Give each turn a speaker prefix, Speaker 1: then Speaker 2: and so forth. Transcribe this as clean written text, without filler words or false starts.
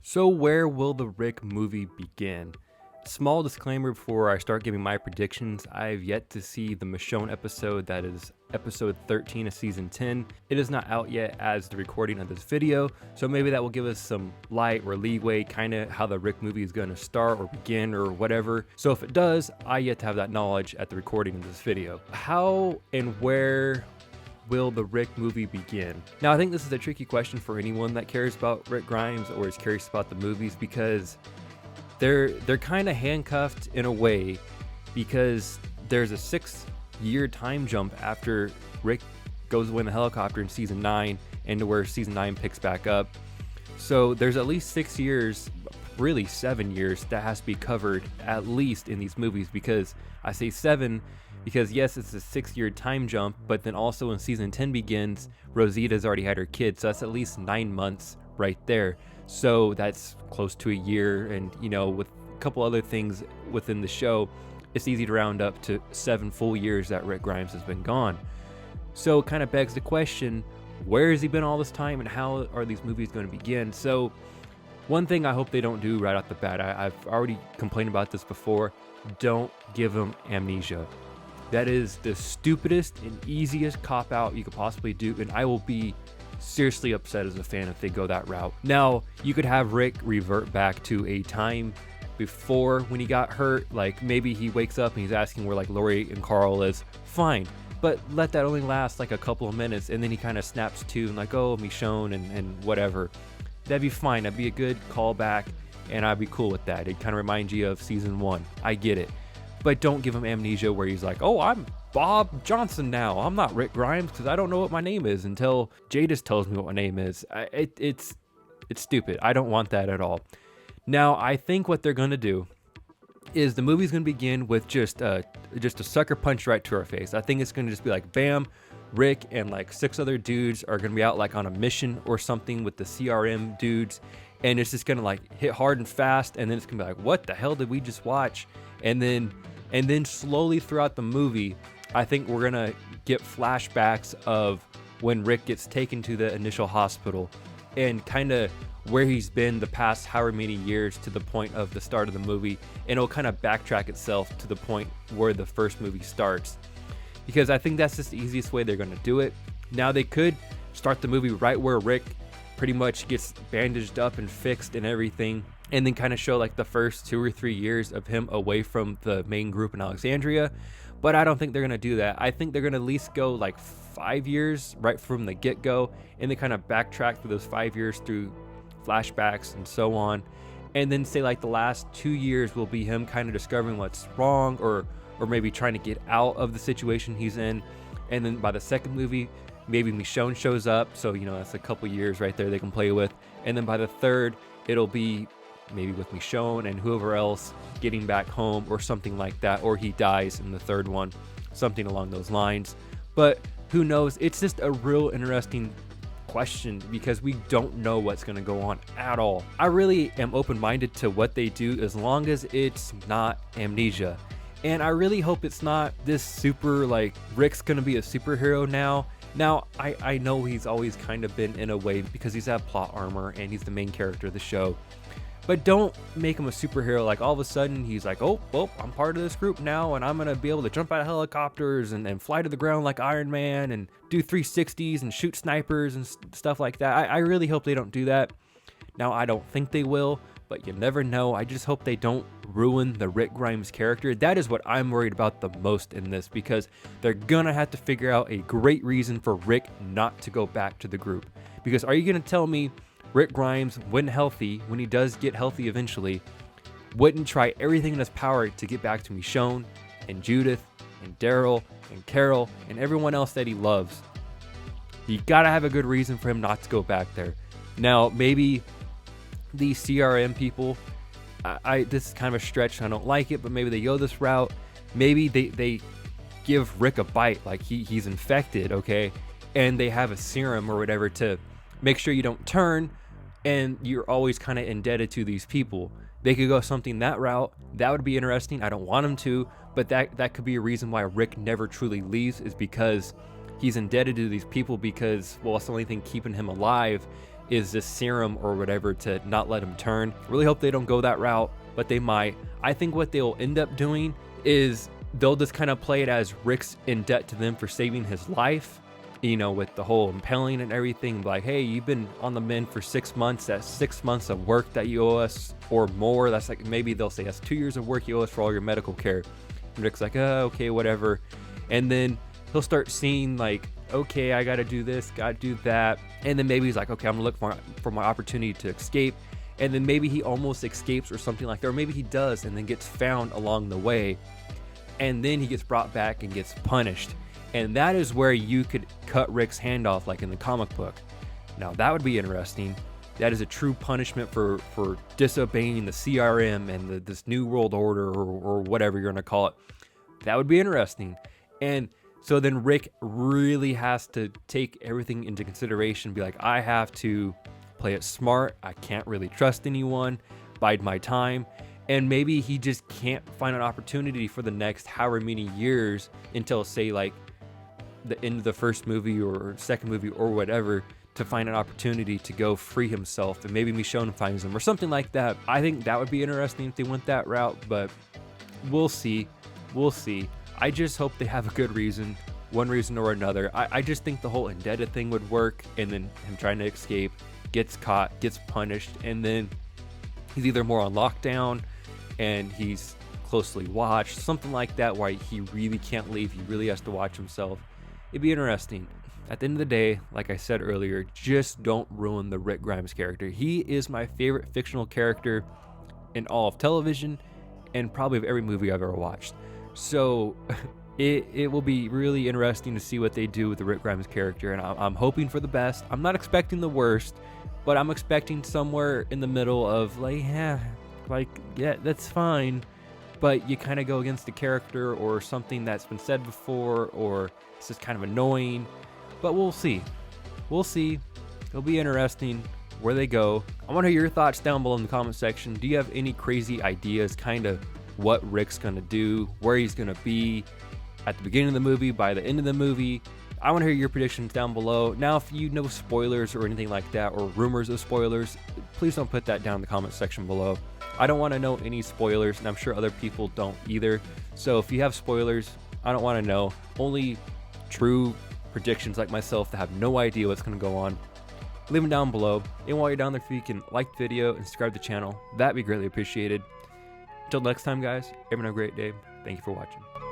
Speaker 1: So where will the Rick movie begin? Small disclaimer before I start giving my predictions, I've yet to see the Michonne episode, that is episode 13 of season 10. It is not out yet as the recording of this video, so maybe that will give us some light or leeway, kind of how the Rick movie is going to start or begin or whatever. So if it does, I yet to have that knowledge at the recording of this video. How and where will the Rick movie begin? Now, I think this is a tricky question for anyone that cares about Rick Grimes or is curious about the movies, because they're kind of handcuffed in a way, because there's a 6-year time jump after Rick goes away in the helicopter in season 9 and to where season 9 picks back up. So there's at least 6 years, really 7 years, that has to be covered at least in these movies, because I say 7 because yes, it's a 6-year time jump, but then also when season 10 begins, Rosita's already had her kid, so that's at least 9 months right there. So that's close to a year, and you know, with a couple other things within the show, it's easy to round up to 7 full years that Rick Grimes has been gone. So it kind of begs the question, where has he been all this time, and how are these movies going to begin? So one thing I hope they don't do right off the bat, I've already complained about this before, don't give him amnesia. That is the stupidest and easiest cop-out you could possibly do, and I will be seriously upset as a fan if they go that route. Now, you could have Rick revert back to a time before when he got hurt, like maybe he wakes up and he's asking where like Lori and Carl is, fine, but let that only last like a couple of minutes, and then he kind of snaps to and like, oh, Michonne and whatever. That'd be fine, that'd be a good callback, and I'd be cool with that. It kind of reminds you of season 1, I get it. But don't give him amnesia where he's like, oh, I'm Bob Johnson now. I'm not Rick Grimes because I don't know what my name is until Jadis tells me what my name is. It's stupid. I don't want that at all. Now, I think what they're going to do is the movie's going to begin with just a sucker punch right to our face. I think it's going to just be like, bam, Rick and like 6 other dudes are going to be out like on a mission or something with the CRM dudes. And it's just going to like hit hard and fast. And then it's going to be like, what the hell did we just watch? And then slowly throughout the movie, I think we're going to get flashbacks of when Rick gets taken to the initial hospital and kind of where he's been the past however many years to the point of the start of the movie. And it'll kind of backtrack itself to the point where the first movie starts, because I think that's just the easiest way they're going to do it. Now, they could start the movie right where Rick pretty much gets bandaged up and fixed and everything, and then kind of show like the first 2 or 3 years of him away from the main group in Alexandria. But I don't think they're going to do that. I think they're going to at least go like 5 years right from the get-go, and then kind of backtrack through those 5 years through flashbacks and so on. And then say like the last 2 years will be him kind of discovering what's wrong, or maybe trying to get out of the situation he's in. And then by the second movie, maybe Michonne shows up. So, you know, that's a couple years right there they can play with. And then by the third, it'll be maybe with Michonne and whoever else getting back home or something like that, or he dies in the third one, something along those lines. But who knows? It's just a real interesting question because we don't know what's going to go on at all. I really am open-minded to what they do as long as it's not amnesia. And I really hope it's not this super like Rick's going to be a superhero now. Now, I know he's always kind of been in a way because he's had plot armor and he's the main character of the show. But don't make him a superhero like all of a sudden he's like, oh, I'm part of this group now and I'm going to be able to jump out of helicopters and fly to the ground like Iron Man and do 360s and shoot snipers and stuff like that. I really hope they don't do that. Now, I don't think they will, but you never know. I just hope they don't ruin the Rick Grimes character. That is what I'm worried about the most in this, because they're going to have to figure out a great reason for Rick not to go back to the group. Because are you going to tell me Rick Grimes, when healthy, when he does get healthy eventually, wouldn't try everything in his power to get back to Michonne and Judith and Daryl and Carol and everyone else that he loves? You gotta have a good reason for him not to go back there. Now, maybe the CRM people, this is kind of a stretch, I don't like it, but maybe they go this route. Maybe they give Rick a bite, like he's infected, okay? And they have a serum or whatever to make sure you don't turn, and you're always kind of indebted to these people. They could go something that route. That would be interesting. I don't want them to, but that could be a reason why Rick never truly leaves, is because he's indebted to these people, because, well, it's the only thing keeping him alive is this serum or whatever to not let him turn. Really hope they don't go that route, but they might. I think what they'll end up doing is they'll just kind of play it as Rick's in debt to them for saving his life, you know, with the whole impaling and everything. Like, hey, you've been on the mend for 6 months. That's 6 months of work that you owe us or more. That's like, maybe they'll say that's 2 years of work you owe us for all your medical care. And Rick's like, oh, okay, whatever. And then he'll start seeing like, okay, I got to do this, got to do that. And then maybe he's like, okay, I'm gonna look for my opportunity to escape. And then maybe he almost escapes or something like that. Or maybe he does and then gets found along the way. And then he gets brought back and gets punished. And that is where you could cut Rick's hand off, like in the comic book. Now that would be interesting. That is a true punishment for disobeying the CRM and this new world order or whatever you're gonna call it. That would be interesting. And so then Rick really has to take everything into consideration, be like, I have to play it smart. I can't really trust anyone, bide my time. And maybe he just can't find an opportunity for the next however many years until, say, like the end of the first movie or second movie or whatever, to find an opportunity to go free himself. And maybe Michonne finds him or something like that. I think that would be interesting if they went that route, but we'll see. We'll see. I just hope they have a good reason, one reason or another. I just think the whole indebted thing would work, and then him trying to escape, gets caught, gets punished, and then he's either more on lockdown and he's closely watched, something like that, where he really can't leave, he really has to watch himself. It'd be interesting. At the end of the day, like I said earlier, just don't ruin the Rick Grimes character. He is my favorite fictional character in all of television and probably of every movie I've ever watched. So it will be really interesting to see what they do with the Rick Grimes character, and I'm hoping for the best. I'm not expecting the worst, but I'm expecting somewhere in the middle of like, yeah, that's fine, but you kind of go against the character or something that's been said before, or it's just kind of annoying. But we'll see. We'll see. It'll be interesting where they go. I want to hear your thoughts down below in the comment section. Do you have any crazy ideas, kind of what Rick's gonna do, where he's gonna be at the beginning of the movie, by the end of the movie? I want to hear your predictions down below. Now, if you know spoilers or anything like that, or rumors of spoilers, please don't put that down in the comment section below. I don't want to know any spoilers, and I'm sure other people don't either. So if you have spoilers, I don't want to know. Only true predictions like myself that have no idea what's going to go on, leave them down below. And while you're down there, if you can like the video and subscribe to the channel, that'd be greatly appreciated. Until next time, guys, everyone have a great day. Thank you for watching.